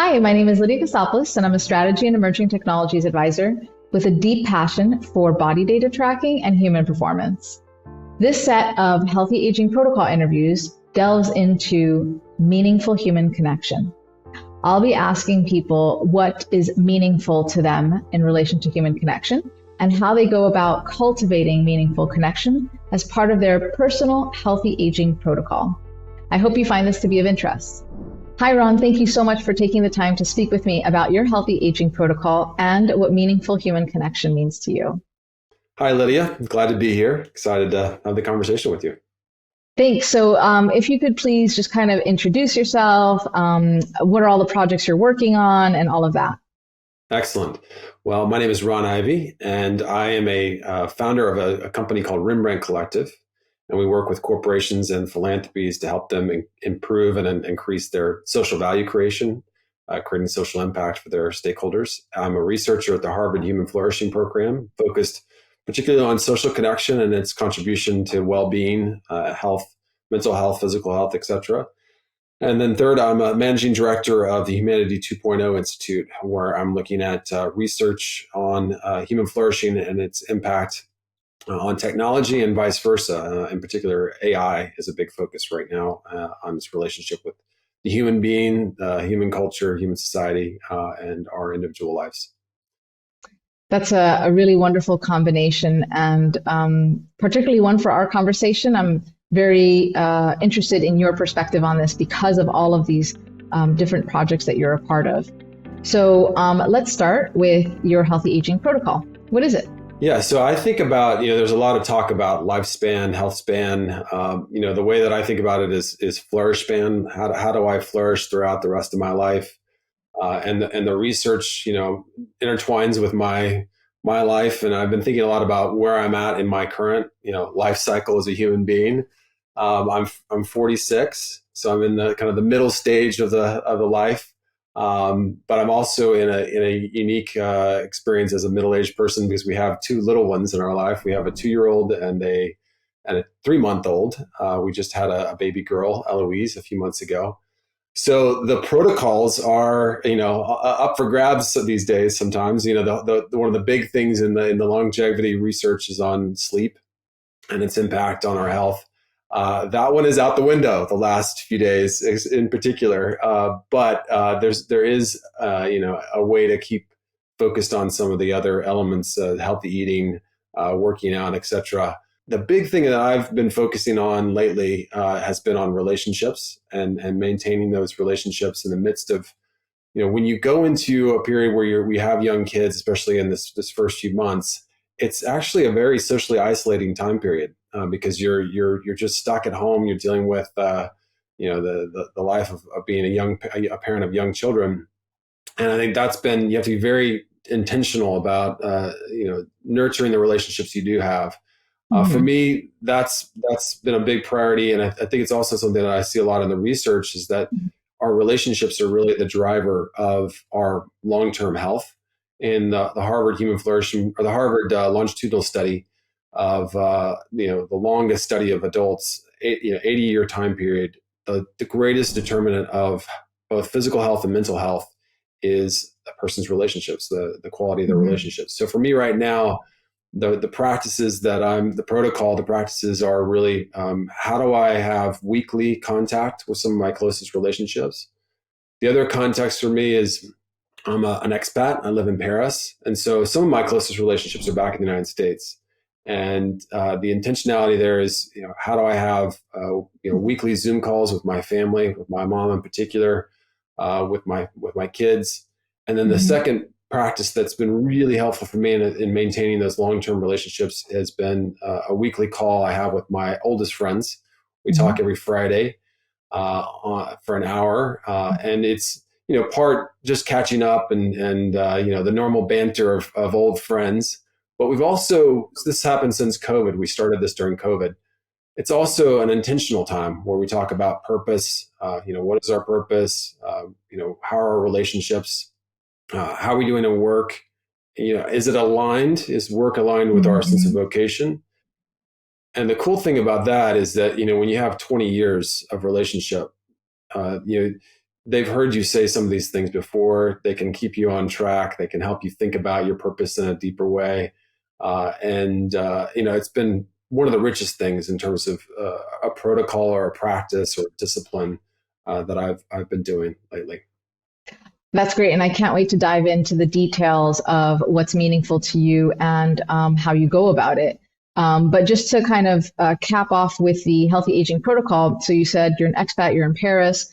Hi, my name is Lydia Kasopoulos, and I'm a strategy and emerging technologies advisor with a deep passion for body data tracking and human performance. This set of healthy aging protocol interviews delves into meaningful human connection. I'll be asking people what is meaningful to them in relation to human connection and how they go about cultivating meaningful connection as part of their personal healthy aging protocol. I hope you find this to be of interest. Hi, Ron. Thank you so much for taking the time to speak with me about your healthy aging protocol and what meaningful human connection means to you. Hi, Lydia. I'm glad to be here. Excited to have the conversation with you. Thanks. So if you could please just kind of introduce yourself, what are all the projects you're working on and all of that? Excellent. Well, my name is Ron Ivey, and I am a founder of a company called Rembrandt Collective. And we work with corporations and philanthropies to help them improve and increase their social value creation, creating social impact for their stakeholders. I'm a researcher at the Harvard Human Flourishing Program, focused particularly on social connection and its contribution to well-being, health, mental health, physical health, etc. And then third, I'm a managing director of the Humanity 2.0 Institute, where I'm looking at research on human flourishing and its impact on technology and vice versa. In particular, AI is a big focus right now on this relationship with the human being, human culture, human society, and our individual lives. That's a really wonderful combination, and particularly one for our conversation. I'm very interested in your perspective on this because of all of these different projects that you're a part of. So let's start with your healthy aging protocol. What is it? Yeah, so I think about, there's a lot of talk about lifespan, health span. The way that I think about it is flourish-span. How do I flourish throughout the rest of my life? And the research, intertwines with my life. And I've been thinking a lot about where I'm at in my current, life cycle as a human being. I'm 46, so I'm in the kind of the middle stage of the life. But I'm also in a unique experience as a middle-aged person because we have two little ones in our life. We have a 2-year-old and a 3-month-old. We just had a baby girl, Eloise, a few months ago. So the protocols are, up for grabs these days. Sometimes, one of the big things in the longevity research is on sleep and its impact on our health. That one is out the window the last few days, in particular. But there is a way to keep focused on some of the other elements, healthy eating, working out, etc. The big thing that I've been focusing on lately has been on relationships and maintaining those relationships in the midst of, when you go into a period where we have young kids, especially in this first few months, it's actually a very socially isolating time period because you're just stuck at home. You're dealing with the life of being a parent of young children, and I think you have to be very intentional about nurturing the relationships you do have. For me, that's been a big priority, and I think it's also something that I see a lot in the research is that our relationships are really the driver of our long-term health. In the Harvard Human Flourishing or the Harvard longitudinal study of the longest study of adults, 80-year time period, the greatest determinant of both physical health and mental health is a person's relationships, the quality of their relationships. So for me right now, the practices the practices are really how do I have weekly contact with some of my closest relationships. The other context for me is I'm an expat. I live in Paris. And so some of my closest relationships are back in the United States. And the intentionality there is, how do I have weekly Zoom calls with my family, with my mom in particular, with my kids. And then the second practice that's been really helpful for me in maintaining those long-term relationships has been a weekly call I have with my oldest friends. We talk every Friday for an hour, and it's part just catching up and the normal banter of old friends. But we've also, this happened since COVID. We started this during COVID. It's also an intentional time where we talk about purpose. What is our purpose? How are our relationships? How are we doing at work? Is it aligned? Is work aligned with our sense of vocation? And the cool thing about that is that, when you have 20 years of relationship, they've heard you say some of these things before. They can keep you on track. They can help you think about your purpose in a deeper way. It's been one of the richest things in terms of a protocol or a practice or discipline that I've been doing lately. That's great. And I can't wait to dive into the details of what's meaningful to you and how you go about it. But just to kind of cap off with the healthy aging protocol. So you said you're an expat, you're in Paris.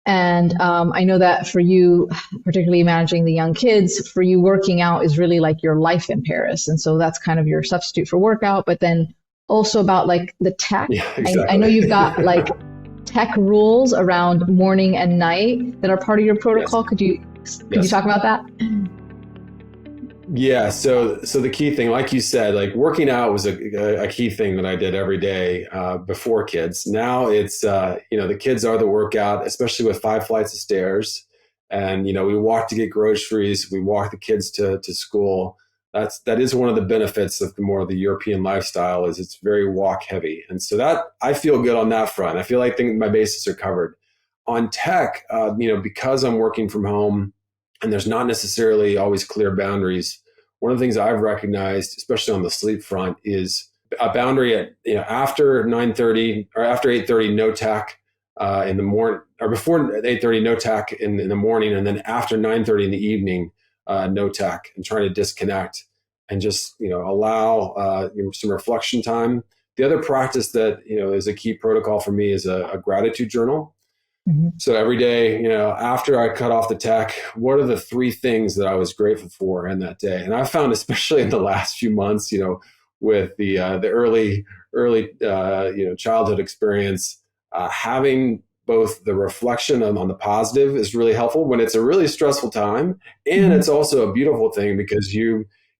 And I know that for you, particularly managing the young kids, for you, working out is really like your life in Paris. And so that's kind of your substitute for workout, but then also about like the tech. Yeah, exactly. I know you've got like tech rules around morning and night that are part of your protocol. Yes. Could you talk about that? Yeah. So the key thing, like you said, like working out was a key thing that I did every day before kids. Now it's, the kids are the workout, especially with 5 flights of stairs. And, we walk to get groceries. We walk the kids to school. That is one of the benefits of the European lifestyle is it's very walk heavy. And so that I feel good on that front. I feel like my bases are covered. On tech, because I'm working from home and there's not necessarily always clear boundaries, one of the things I've recognized, especially on the sleep front, is a boundary at after 9:30 or after 8:30, no tech in the morning, or before 8:30, no tech in the morning, and then after 9:30 in the evening, no tech, and trying to disconnect and just allow some reflection time. The other practice that is a key protocol for me is a gratitude journal. Mm-hmm. So every day, after I cut off the tech, what are the 3 things that I was grateful for in that day? And I found, especially in the last few months, with the early childhood experience, having both the reflection on the positive is really helpful when it's a really stressful time, and it's also a beautiful thing because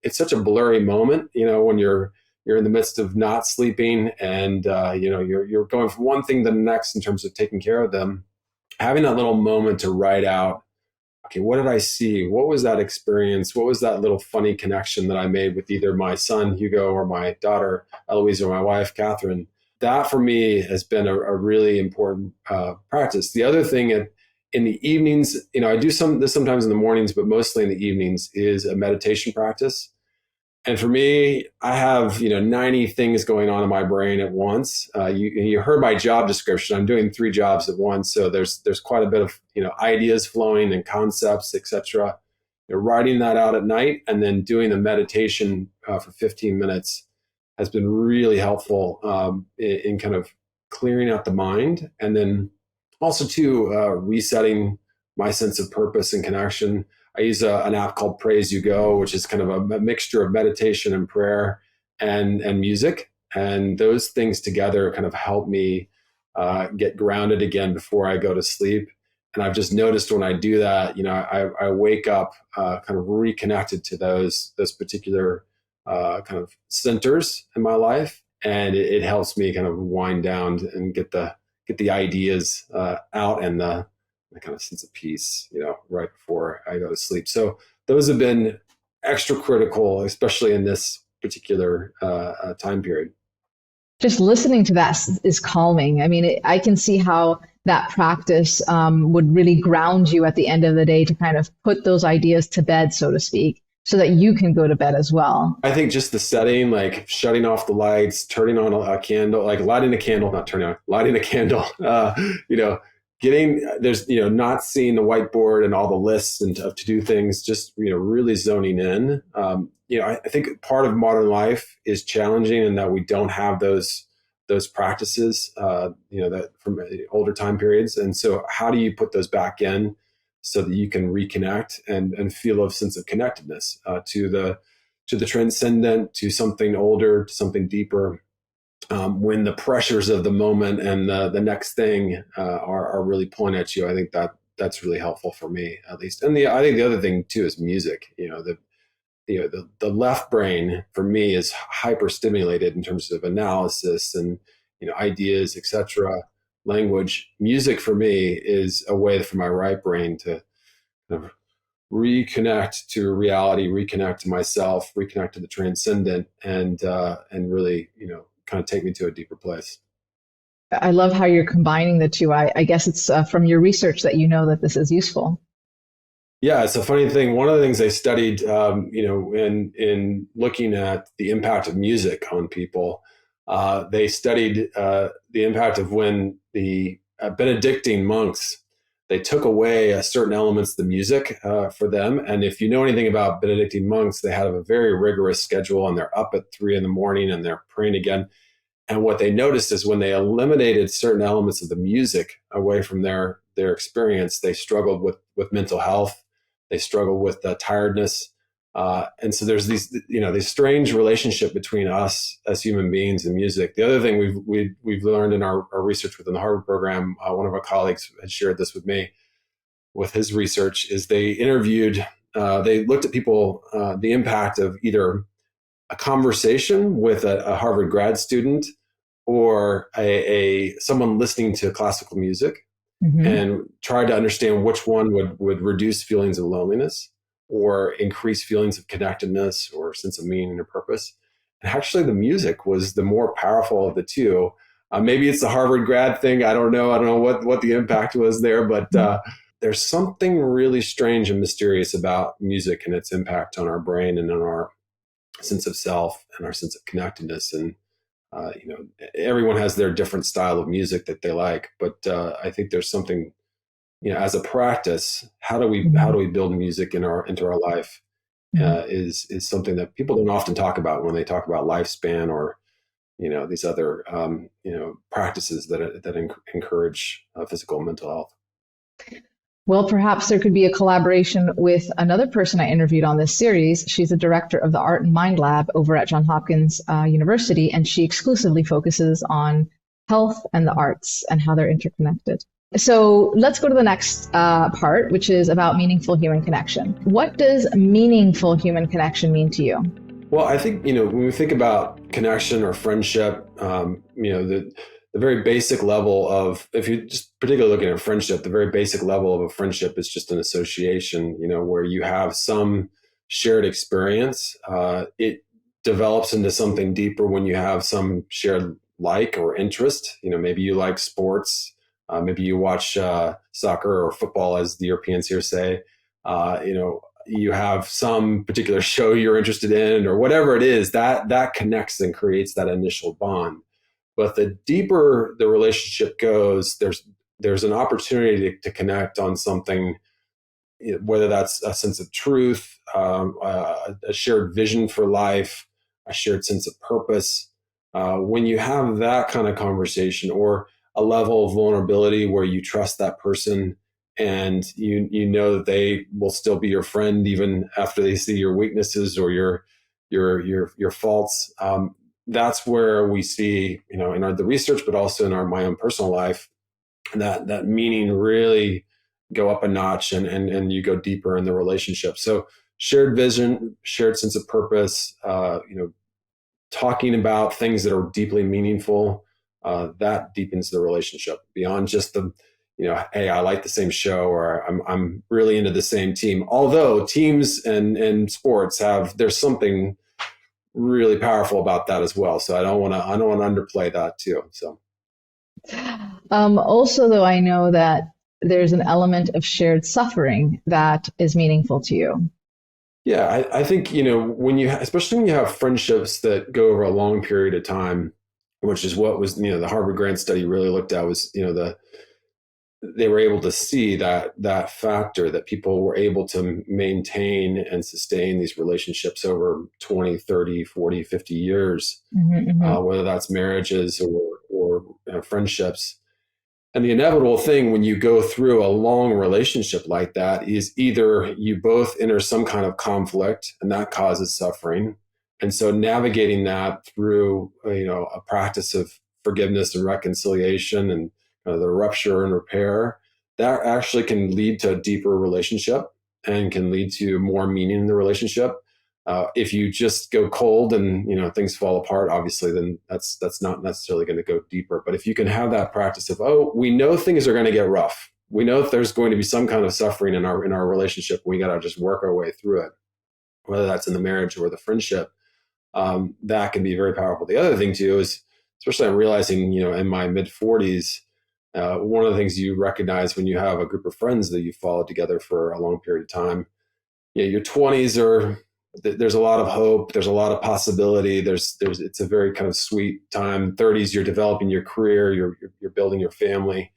it's such a blurry moment, when you're in the midst of not sleeping and you're going from one thing to the next in terms of taking care of them. Having that little moment to write out, okay, what did I see? What was that experience? What was that little funny connection that I made with either my son, Hugo, or my daughter, Eloise, or my wife, Catherine? That for me has been a really important practice. The other thing in the evenings, I do this sometimes in the mornings, but mostly in the evenings, is a meditation practice. And for me, I have 90 things going on in my brain at once. You heard my job description. I'm doing 3 jobs at once, so there's quite a bit of ideas flowing and concepts, etc. Writing that out at night and then doing the meditation for 15 minutes has been really helpful in kind of clearing out the mind, and then also too resetting my sense of purpose and connection. I use an app called Pray As You Go, which is kind of a mixture of meditation and prayer and music. And those things together kind of help me get grounded again before I go to sleep. And I've just noticed when I do that, I wake up kind of reconnected to those particular kind of centers in my life. And it helps me kind of wind down and get the ideas out and the kind of sense of peace, right before I go to sleep. So those have been extra critical, especially in this particular time period. Just listening to that is calming. I mean, I can see how that practice would really ground you at the end of the day to kind of put those ideas to bed, so to speak, so that you can go to bed as well. I think just the setting, like shutting off the lights, turning on a candle, like lighting a candle, lighting a candle, there's not seeing the whiteboard and all the lists and of to do things, just really zoning in. I think part of modern life is challenging in that we don't have those practices that from older time periods. And so how do you put those back in so that you can reconnect and feel a sense of connectedness to the transcendent, to something older, to something deeper? When the pressures of the moment and the next thing are really pulling at you, I think that's really helpful for me, at least. And I think the other thing too is music. The left brain for me is hyper stimulated in terms of analysis and ideas, etc. Language. Music for me is a way for my right brain to kind of reconnect to reality, reconnect to myself, reconnect to the transcendent, and really kind of take me to a deeper place. I love how you're combining the two. I guess it's from your research that you know that this is useful. Yeah, it's a funny thing. One of the things they studied, in looking at the impact of music on people, they studied the impact of when the Benedictine monks they took away certain elements of the music for them. And if you know anything about Benedictine monks, they have a very rigorous schedule, and they're up at 3 a.m. and they're praying again. And what they noticed is when they eliminated certain elements of the music away from their experience, they struggled with mental health. They struggled with tiredness. And so there's this strange relationship between us as human beings and music. The other thing we've learned in our research within the Harvard program, one of our colleagues had shared this with me with his research, is they looked at people, the impact of either a conversation with a Harvard grad student or someone listening to classical music, Mm-hmm. and tried to understand which one would reduce feelings of loneliness or increase feelings of connectedness or sense of meaning or purpose. And actually, the music was the more powerful of the two. Maybe it's the Harvard grad thing. I don't know. I don't know what the impact was there, but there's something really strange and mysterious about music and its impact on our brain and on our sense of self and our sense of connectedness. And everyone has their different style of music that they like, but I think there's something, as a practice, how do we build music into our life is something that people don't often talk about when they talk about lifespan or these other practices that encourage physical and mental health. Well, perhaps there could be a collaboration with another person I interviewed on this series. She's a director of the Art and Mind Lab over at Johns Hopkins University, and she exclusively focuses on health and the arts and how they're interconnected. So let's go to the next part, which is about meaningful human connection. What does meaningful human connection mean to you? Well, I think, when we think about connection or friendship, the very basic level of, if you're just particularly looking at friendship, the very basic level of a friendship is just an association, where you have some shared experience. It develops into something deeper when you have some shared like or interest. Maybe you like sports. Maybe you watch soccer or football, as the Europeans here say. You have some particular show you're interested in, or whatever it is, that connects and creates that initial bond. But the deeper the relationship goes, there's an opportunity to connect on something, whether that's a sense of truth, a shared vision for life, a shared sense of purpose. When you have that kind of conversation, or a level of vulnerability where you trust that person and you know that they will still be your friend even after they see your weaknesses or your faults. That's where we see, in the research, but also in my own personal life, that meaning really go up a notch and you go deeper in the relationship. So shared vision, shared sense of purpose, talking about things that are deeply meaningful, that deepens the relationship beyond just the, hey, I like the same show, or I'm really into the same team. Although teams and sports there's something really powerful about that as well. So I don't want to underplay that too. So Also, though, I know that there's an element of shared suffering that is meaningful to you. yeah, I think, especially when you have friendships that go over a long period of time, which is what was, the Harvard Grant study really looked at was, they were able to see that factor that people were able to maintain and sustain these relationships over 20, 30, 40, 50 years, whether that's marriages or friendships. And the inevitable thing when you go through a long relationship like that is either you both enter some kind of conflict, and that causes suffering. And so navigating that through, a practice of forgiveness and reconciliation and the rupture and repair, that actually can lead to a deeper relationship and can lead to more meaning in the relationship. If you just go cold and things fall apart, obviously, then that's not necessarily going to go deeper. But if you can have that practice of, we know things are going to get rough, we know that there's going to be some kind of suffering in our relationship, we got to just work our way through it, whether that's in the marriage or the friendship. That can be very powerful. The other thing too is especially I'm realizing, in my mid 40s, one of the things you recognize when you have a group of friends that you followed together for a long period of time, your 20s there's a lot of hope. There's a lot of possibility. It's a very kind of sweet time. 30s, you're developing your career, you're building your family.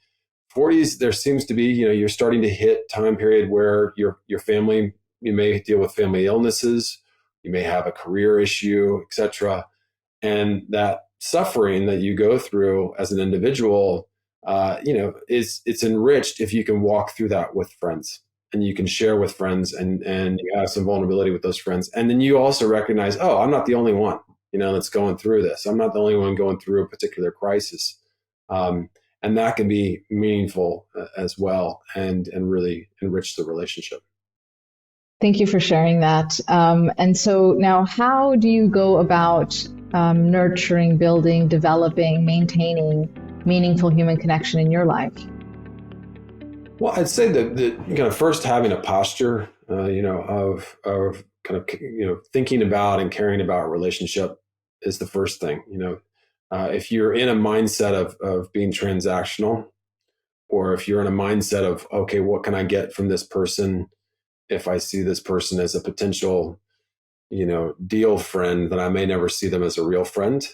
40s, there seems to be, you're starting to hit time period where your family, you may deal with family illnesses, you may have a career issue, etc. And that suffering that you go through as an individual, it's enriched if you can walk through that with friends, and you can share with friends, and you have some vulnerability with those friends. And then you also recognize, oh, I'm not the only one, that's going through this. I'm not the only one going through a particular crisis. And that can be meaningful as well, and really enrich the relationship. Thank you for sharing that. And so now, how do you go about nurturing, building, developing, maintaining meaningful human connection in your life? Well, I'd say that first having a posture, of kind of thinking about and caring about a relationship is the first thing. If you're in a mindset of being transactional, or if you're in a mindset of, okay, what can I get from this person? If I see this person as a potential, deal friend, then I may never see them as a real friend.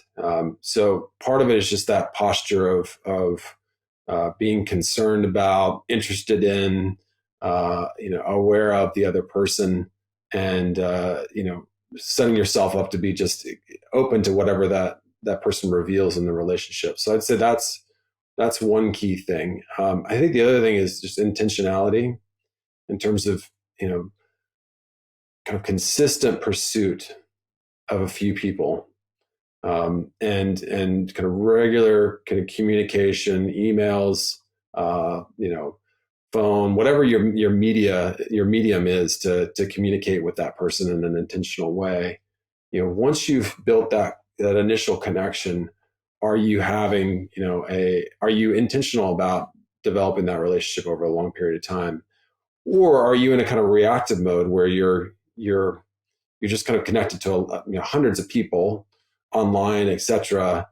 So part of it is just that posture of being concerned about, interested in, aware of the other person, and setting yourself up to be just open to whatever that person reveals in the relationship. So I'd say that's one key thing. I think the other thing is just intentionality in terms of, kind of consistent pursuit of a few people, and kind of regular kind of communication, emails, phone, whatever your medium is to communicate with that person in an intentional way. Once you've built that initial connection, are you having, are you intentional about developing that relationship over a long period of time? Or are you in a kind of reactive mode where you're just kind of connected to hundreds of people online, etc.,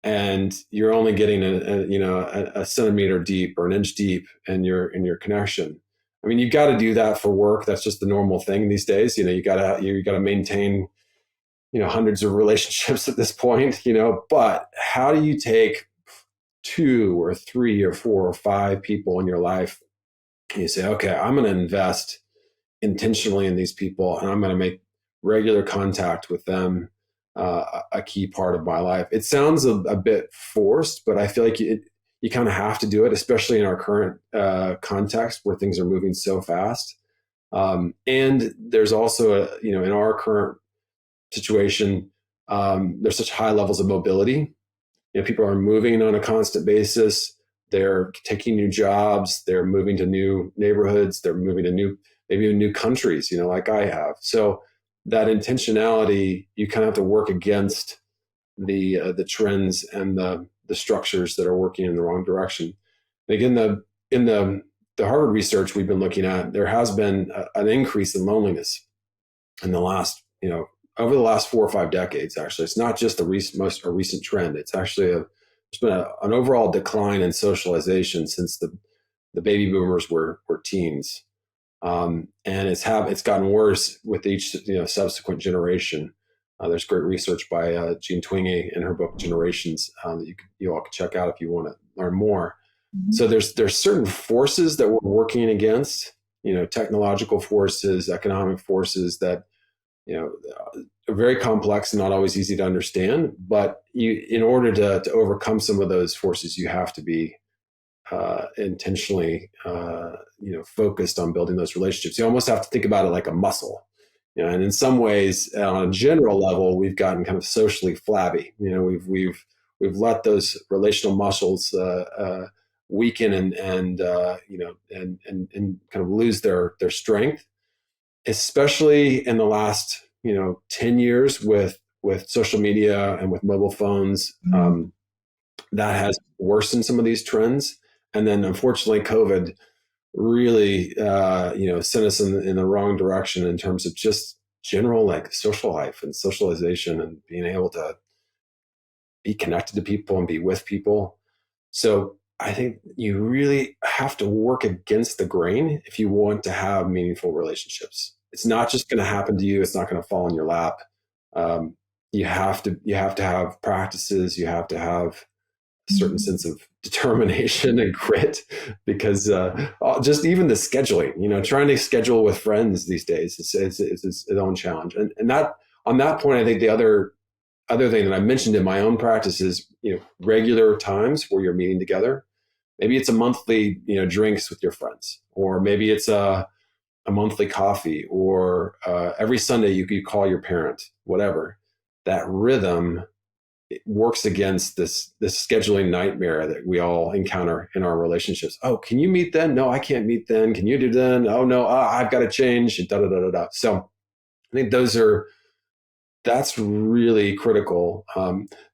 and you're only getting a centimeter deep or an inch deep in your connection? I mean, you've got to do that for work. That's just the normal thing these days. You got to maintain hundreds of relationships at this point. But how do you take 2 or 3 or 4 or 5 people in your life, and you say, okay, I'm going to invest intentionally in these people, and I'm going to make regular contact with them a key part of my life? It sounds a bit forced, but I feel like you kind of have to do it, especially in our current context where things are moving so fast. And there's also, in our current situation, there's such high levels of mobility. People are moving on a constant basis. They're taking new jobs. They're moving to new neighborhoods. They're moving to maybe new countries, like I have. So that intentionality, you kind of have to work against the trends and the structures that are working in the wrong direction. And again, in the Harvard research we've been looking at, there has been an increase in loneliness in the last, over the last 4 or 5 decades. Actually, it's not just a recent trend. It's actually there's been an overall decline in socialization since the baby boomers were teens. And it's gotten worse with each subsequent generation. There's great research by Jean Twenge in her book Generations that you all can check out if you want to learn more. Mm-hmm. So there's certain forces that we're working against, technological forces, economic forces that are very complex and not always easy to understand. But in order to overcome some of those forces, you have to be intentionally, focused on building those relationships. You almost have to think about it like a muscle, and in some ways, on a general level, we've gotten kind of socially flabby. We've let those relational muscles weaken and kind of lose their strength, especially in the last 10 years with social media and with mobile phones. Mm-hmm. That has worsened some of these trends. And then, unfortunately, COVID really, sent us in the wrong direction in terms of just general social life and socialization and being able to be connected to people and be with people. So I think you really have to work against the grain if you want to have meaningful relationships. It's not just going to happen to you. It's not going to fall in your lap. You have to have practices. You have to have a certain sense of determination and grit, because just even the scheduling, trying to schedule with friends these days is its own challenge. And that, on that point, I think the other thing that I mentioned in my own practice is, regular times where you're meeting together. Maybe it's a monthly, drinks with your friends, or maybe it's a monthly coffee, or every Sunday you call your parent, whatever. That rhythm, it works against this scheduling nightmare that we all encounter in our relationships. Oh, can you meet then? No, I can't meet then. Can you do then? Oh no, I've got to change. Da da da da da. So I think that's really critical.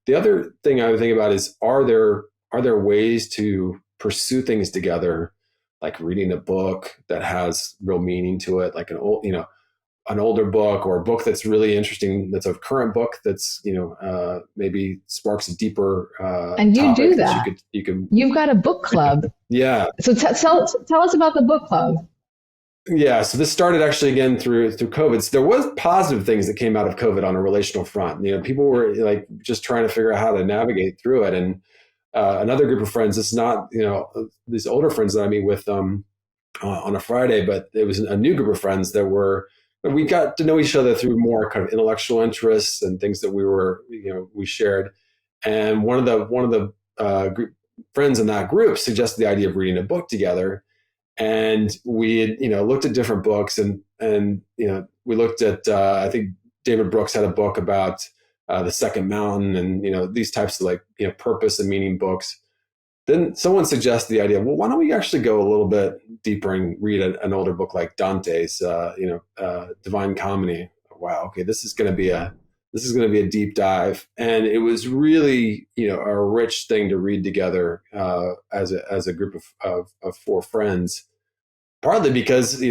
The other thing I would think about is, are there ways to pursue things together, like reading a book that has real meaning to it, like an older book, or a book that's really interesting, that's a current book that's maybe sparks a deeper and you topic do that. You've got a book club. Yeah. So tell us about the book club. Yeah, so this started actually again through COVID. So there was positive things that came out of COVID on a relational front. People were like just trying to figure out how to navigate through it. And another group of friends, it's not these older friends that I meet with on a Friday, but it was a new group of friends that we got to know each other through more kind of intellectual interests and things that we shared. And one of the friends in that group suggested the idea of reading a book together. And we had, looked at different books, and we looked at, I think David Brooks had a book about the Second Mountain, and, these types of purpose and meaning books. Then someone suggested the idea, well, why don't we actually go a little bit deeper and read an older book like Dante's, Divine Comedy. Wow. Okay. This is going to be a deep dive. And it was really, a rich thing to read together as a group of four friends, partly because,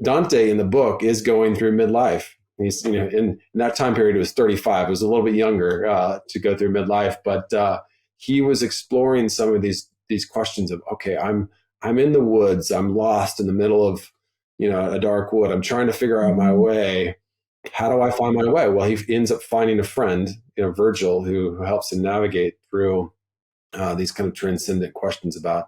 Dante in the book is going through midlife. He's, in that time period, it was 35. It was a little bit younger to go through midlife, but he was exploring some of these questions of, okay, I'm in the woods. I'm lost in the middle of, a dark wood. I'm trying to figure out my way. How do I find my way? Well, he ends up finding a friend, Virgil, who helps him navigate through these kind of transcendent questions about,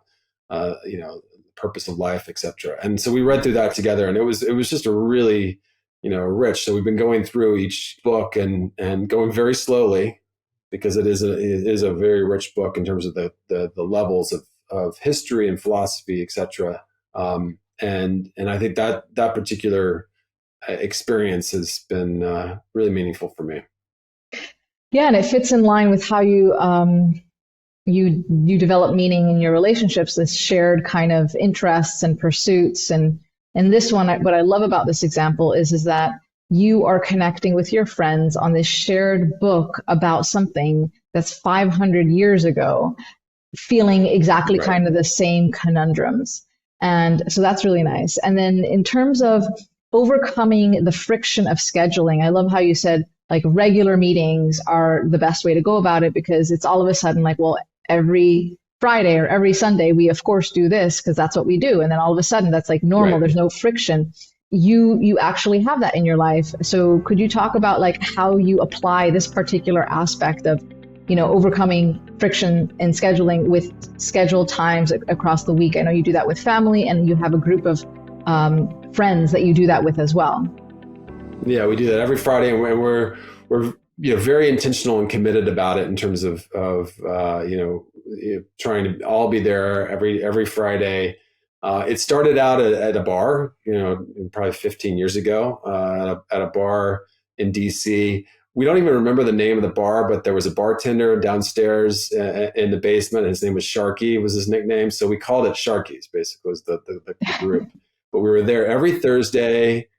the purpose of life, etc. And so we read through that together, and it was just a really, rich. So we've been going through each book and going very slowly, because it is a very rich book in terms of the levels of history and philosophy, etc. And I think that particular experience has been really meaningful for me. Yeah, and it fits in line with how you develop meaning in your relationships, this shared kind of interests and pursuits. And this one, what I love about this example is that you are connecting with your friends on this shared book about something that's 500 years ago, feeling exactly kind of the same conundrums. And so that's really nice. And then in terms of overcoming the friction of scheduling, I love how you said like regular meetings are the best way to go about it, because it's all of a sudden like, well, every Friday or every Sunday, we of course do this because that's what we do. And then all of a sudden that's like normal. Right. There's no friction. You actually have that in your life. So could you talk about like how you apply this particular aspect of, overcoming friction in scheduling with scheduled times across the week? I know you do that with family, and you have a group of friends that you do that with as well. Yeah, we do that every Friday, and we're very intentional and committed about it in terms of trying to all be there every Friday. It started out at a bar, probably 15 years ago, at a bar in DC. We don't even remember the name of the bar, but there was a bartender downstairs in the basement. His name was Sharky, was his nickname. So we called it Sharky's, basically, was the group. But we were there every Thursday,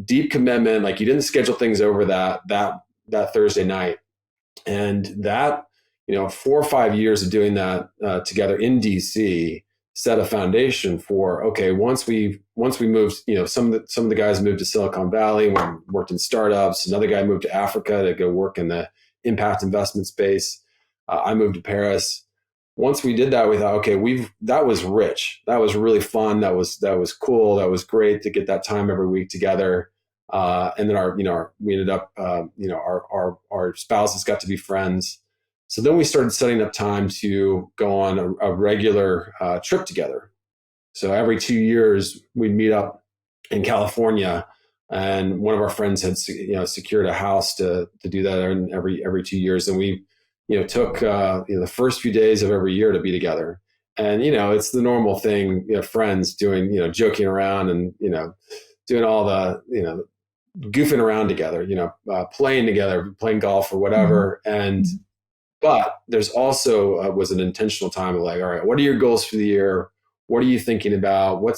deep commitment. Like, you didn't schedule things over that Thursday night. And that, 4 or 5 years of doing that together in DC set a foundation for, okay, once we moved, some of the guys moved to Silicon Valley, worked in startups. Another guy moved to Africa to go work in the impact investment space. I moved to Paris. Once we did that, we thought, okay, that was rich. That was really fun. That was cool. That was great to get that time every week together. And then we ended up, our spouses got to be friends. So then we started setting up time to go on a regular trip together. So every 2 years we'd meet up in California, and one of our friends had secured a house to do that every 2 years, and we took the first few days of every year to be together. And it's the normal thing, friends doing joking around and doing all the goofing around together, playing together, playing golf or whatever. And but there's also was an intentional time of like, all right, what are your goals for the year? What are you thinking about? What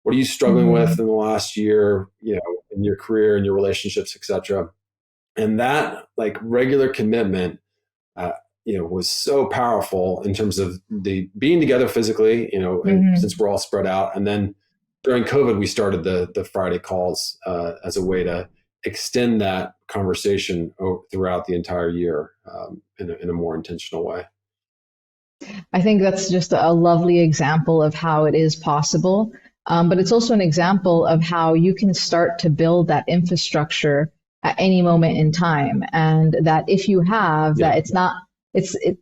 are you struggling with in the last year, in your career and your relationships, et cetera? And that like regular commitment, was so powerful in terms of the being together physically, since we're all spread out. And then during COVID, we started the Friday calls as a way to extend that conversation throughout the entire year in a more intentional way. I think that's just a lovely example of how it is possible. But it's also an example of how you can start to build that infrastructure at any moment in time. And that if you have that,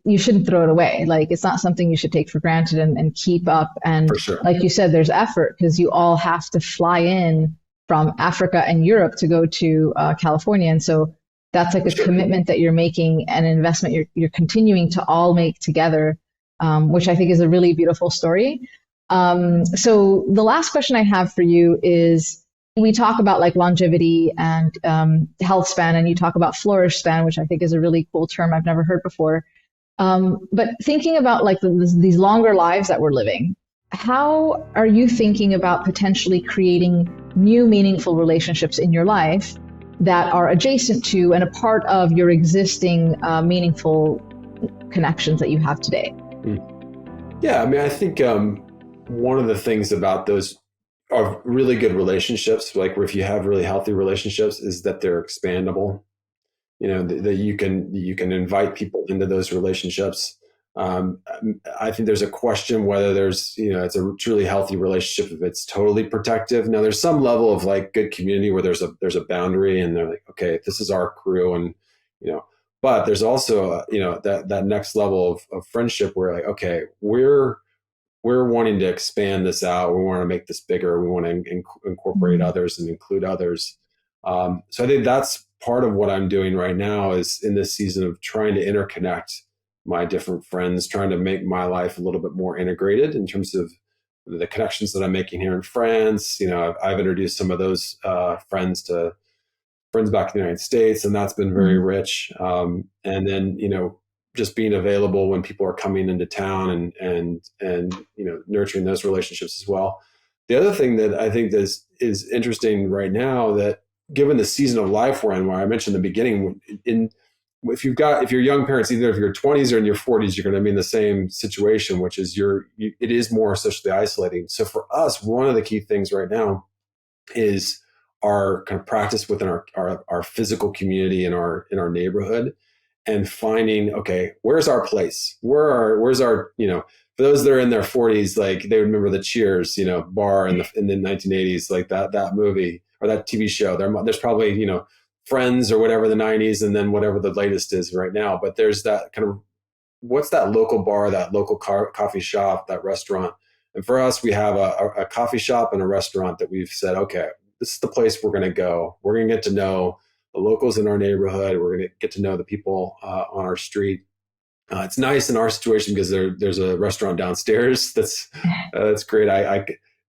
you shouldn't throw it away. Like, it's not something you should take for granted and keep up. And for sure. Like you said, there's effort because you all have to fly in from Africa and Europe to go to California. And so that's like a commitment that you're making, and an investment you're continuing to all make together, which I think is a really beautiful story. So the last question I have for you is, we talk about like longevity and health span, and you talk about Flourish-span, which I think is a really cool term I've never heard before. But thinking about like these longer lives that we're living, how are you thinking about potentially creating new meaningful relationships in your life that are adjacent to and a part of your existing meaningful connections that you have today? Yeah, I mean, I think one of the things about those are really good relationships, like if you have really healthy relationships, is that they're expandable. That you can invite people into those relationships. I think there's a question whether there's, it's a truly healthy relationship if it's totally protective. Now, there's some level of like good community where there's a boundary, and they're like, okay, this is our crew, and but there's also that next level of friendship where like, okay, we're wanting to expand this out. We want to make this bigger. We want to incorporate others and include others. So I think that's part of what I'm doing right now, is in this season of trying to interconnect my different friends, trying to make my life a little bit more integrated in terms of the connections that I'm making here in France. I've introduced some of those friends to friends back in the United States, and that's been very rich. And then, just being available when people are coming into town and nurturing those relationships as well. The other thing that I think is interesting right now, that given the season of life we're in, where I mentioned in the beginning, if you're young parents, either if you're 20s or in your 40s, you're going to be in the same situation, which is it is more socially isolating. So for us, one of the key things right now is our kind of practice within our physical community in our neighborhood, and finding, okay, where's our place? Where's our, for those that are in their 40s, like they remember the Cheers, bar in the 1980s, like that movie or that TV show. There's probably, Friends or whatever the 90s, and then whatever the latest is right now. But there's that kind of, what's that local bar, that local coffee shop, that restaurant? And for us, we have a coffee shop and a restaurant that we've said, okay, this is the place we're going to go. We're going to get to know the locals in our neighborhood. We're going to get to know the people on our street. It's nice in our situation because there's a restaurant downstairs. That's great.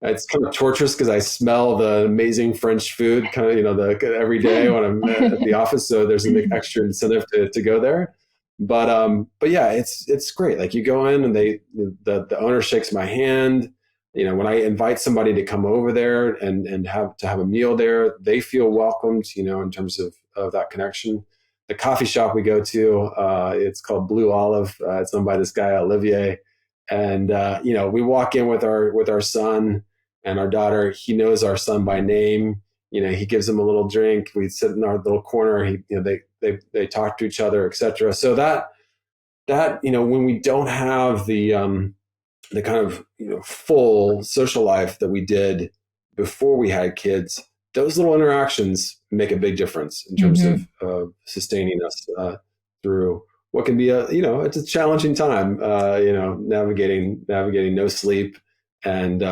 It's kind of torturous because I smell the amazing French food kind of, every day when I'm at the office. So there's an extra incentive to go there. But yeah, it's great. Like, you go in and the owner shakes my hand. When I invite somebody to come over there and have a meal there, they feel welcomed, in terms of that connection. The coffee shop we go to, it's called Blue Olive. It's owned by this guy, Olivier. And, we walk in with our son and our daughter. He knows our son by name. he gives them a little drink. We sit in our little corner. They talk to each other, etc. So that when we don't have the kind of full social life that we did before we had kids, those little interactions make a big difference in terms of sustaining us through what can be it's a challenging time, navigating no sleep. And,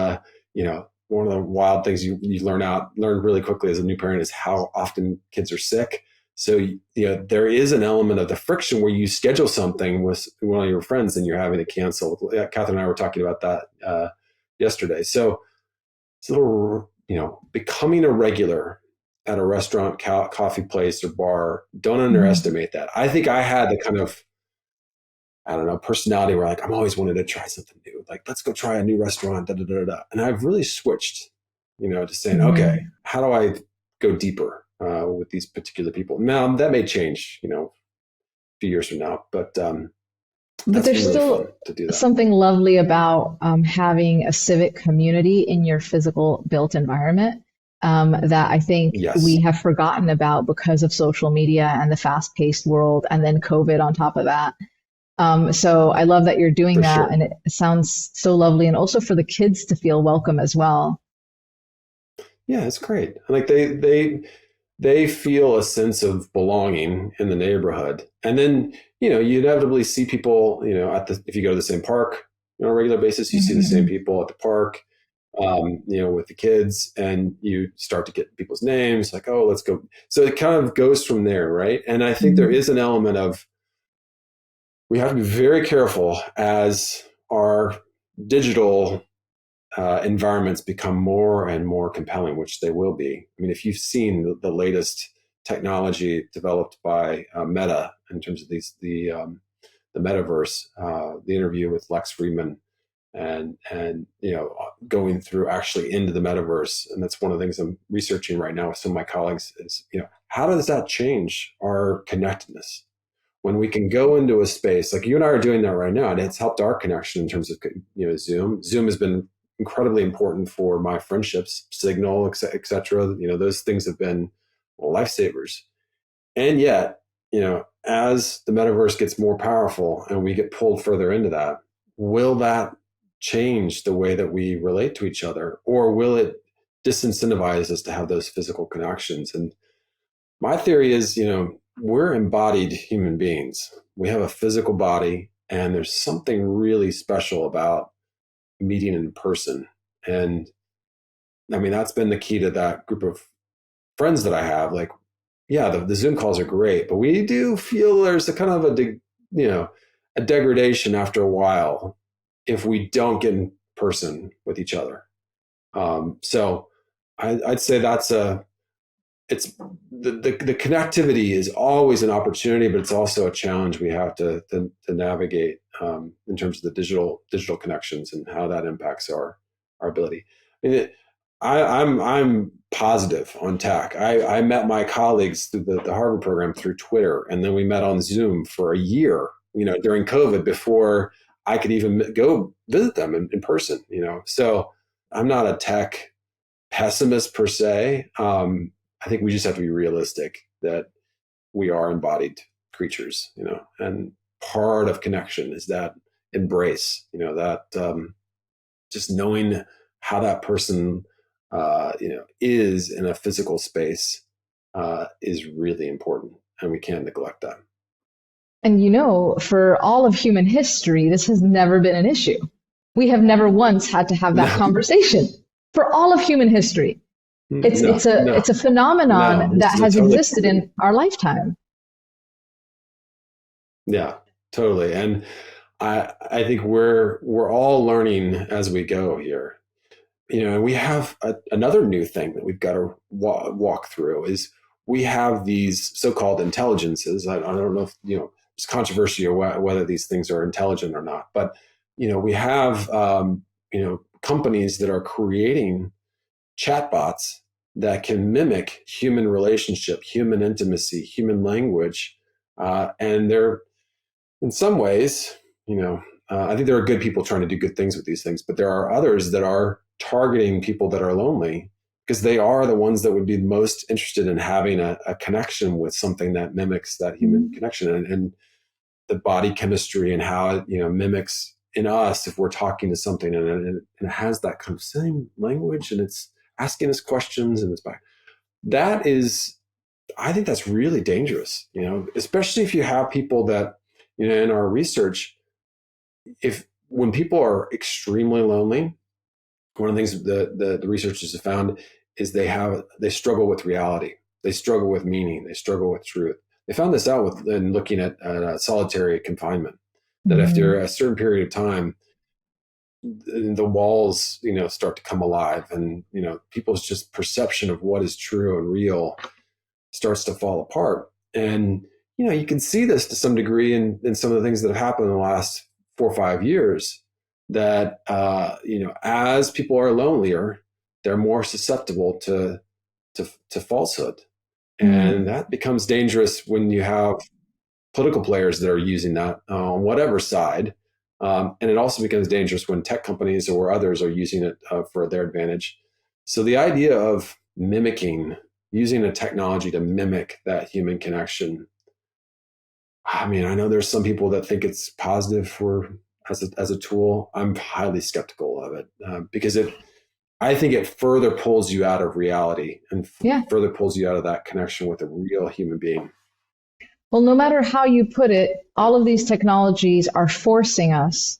one of the wild things you learn really quickly as a new parent is how often kids are sick. So, there is an element of the friction where you schedule something with one of your friends and you're having to cancel. Catherine and I were talking about that yesterday. So it's a little, becoming a regular at a restaurant, coffee place, or bar. Don't underestimate that. I think I had the kind of, personality where I'm always wanted to try something new. Like, let's go try a new restaurant, da, da, da, da. And I've really switched, to saying, okay, how do I go deeper with these particular people? Now that may change, a few years from now, but there's really still to do that. Something lovely about having a civic community in your physical built environment that I think we have forgotten about because of social media and the fast-paced world, and then COVID on top of that. So I love that you're doing that, sure. And it sounds so lovely, and also for the kids to feel welcome as well. Yeah, it's great. Like they feel a sense of belonging in the neighborhood, and then you inevitably see people if you go to the same park on a regular basis, you see the same people at the park, with the kids, and you start to get people's names, like, oh, let's go. So it kind of goes from there, right? And I think there is an element of, we have to be very careful as our digital environments become more and more compelling, which they will be. I mean, if you've seen the latest technology developed by Meta in terms of the metaverse, the interview with Lex Friedman, and going through actually into the metaverse, and that's one of the things I'm researching right now with some of my colleagues is how does that change our connectedness? When we can go into a space like you and I are doing that right now, and it's helped our connection in terms of Zoom. Zoom has been incredibly important for my friendships, Signal, et cetera. Those things have been lifesavers. And yet, as the metaverse gets more powerful and we get pulled further into that, will that change the way that we relate to each other, or will it disincentivize us to have those physical connections? And my theory is, we're embodied human beings. We have a physical body, and there's something really special about meeting in person. And I mean, that's been the key to that group of friends that I have. Like, yeah, the Zoom calls are great, but we do feel there's a kind of a degradation after a while if we don't get in person with each other. So I'd say it's the connectivity is always an opportunity, but it's also a challenge we have to navigate in terms of the digital connections and how that impacts our ability. I mean, I'm positive on tech. I met my colleagues through the Harvard program through Twitter, and then we met on Zoom for a year, during COVID, before I could even go visit them in person, So I'm not a tech pessimist per se. I think we just have to be realistic that we are embodied creatures, and part of connection is that embrace, that just knowing how that person, is in a physical space is really important, and we can't neglect that. And for all of human history, this has never been an issue. We have never once had to have that conversation for all of human history. It's a phenomenon that has existed in our lifetime. Yeah, totally. And I think we're all learning as we go here. We have another new thing that we've got to walk through is we have these so-called intelligences. I don't know if, it's controversy or whether these things are intelligent or not, but, we have, companies that are creating chatbots that can mimic human relationship, human intimacy, human language. And they're, in some ways, I think there are good people trying to do good things with these things, but there are others that are targeting people that are lonely because they are the ones that would be most interested in having a connection with something that mimics that human connection, and the body chemistry and how it, mimics in us if we're talking to something, and it has that kind of same language, and it's asking us questions, and it's back. That is, I think that's really dangerous, especially if you have people that, in our research, when people are extremely lonely, one of the things the researchers have found is they struggle with reality. They struggle with meaning. They struggle with truth. They found this out in looking at solitary confinement, that after a certain period of time, the walls, start to come alive, and, people's just perception of what is true and real starts to fall apart. And, you can see this to some degree in some of the things that have happened in the last 4 or 5 years, that, as people are lonelier, they're more susceptible to falsehood. And that becomes dangerous when you have political players that are using that on whatever side. And it also becomes dangerous when tech companies or others are using it for their advantage. So the idea of using a technology to mimic that human connection, I know there's some people that think it's positive as a tool. I'm highly skeptical of it because I think it further pulls you out of reality and further pulls you out of that connection with a real human being. Well, no matter how you put it, all of these technologies are forcing us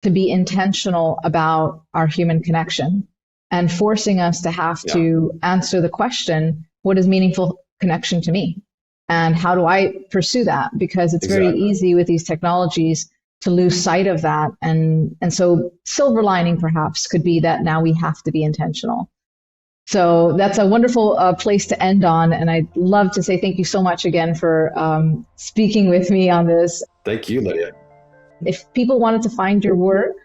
to be intentional about our human connection and forcing us to have to answer the question, what is meaningful connection to me? And how do I pursue that? Because it's very easy with these technologies to lose sight of that. And so silver lining perhaps could be that now we have to be intentional. So that's a wonderful place to end on. And I'd love to say thank you so much again for speaking with me on this. Thank you, Lydia. If people wanted to find your work,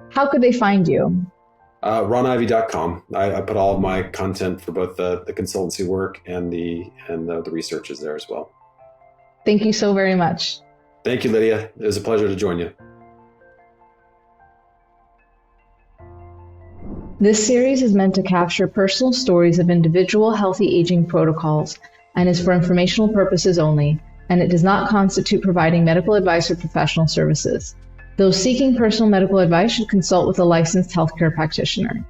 how could they find you? RonIvey.com. I put all of my content for both the consultancy work and the research is there as well. Thank you so very much. Thank you, Lydia. It was a pleasure to join you. This series is meant to capture personal stories of individual healthy aging protocols and is for informational purposes only, and it does not constitute providing medical advice or professional services. Those seeking personal medical advice should consult with a licensed healthcare practitioner.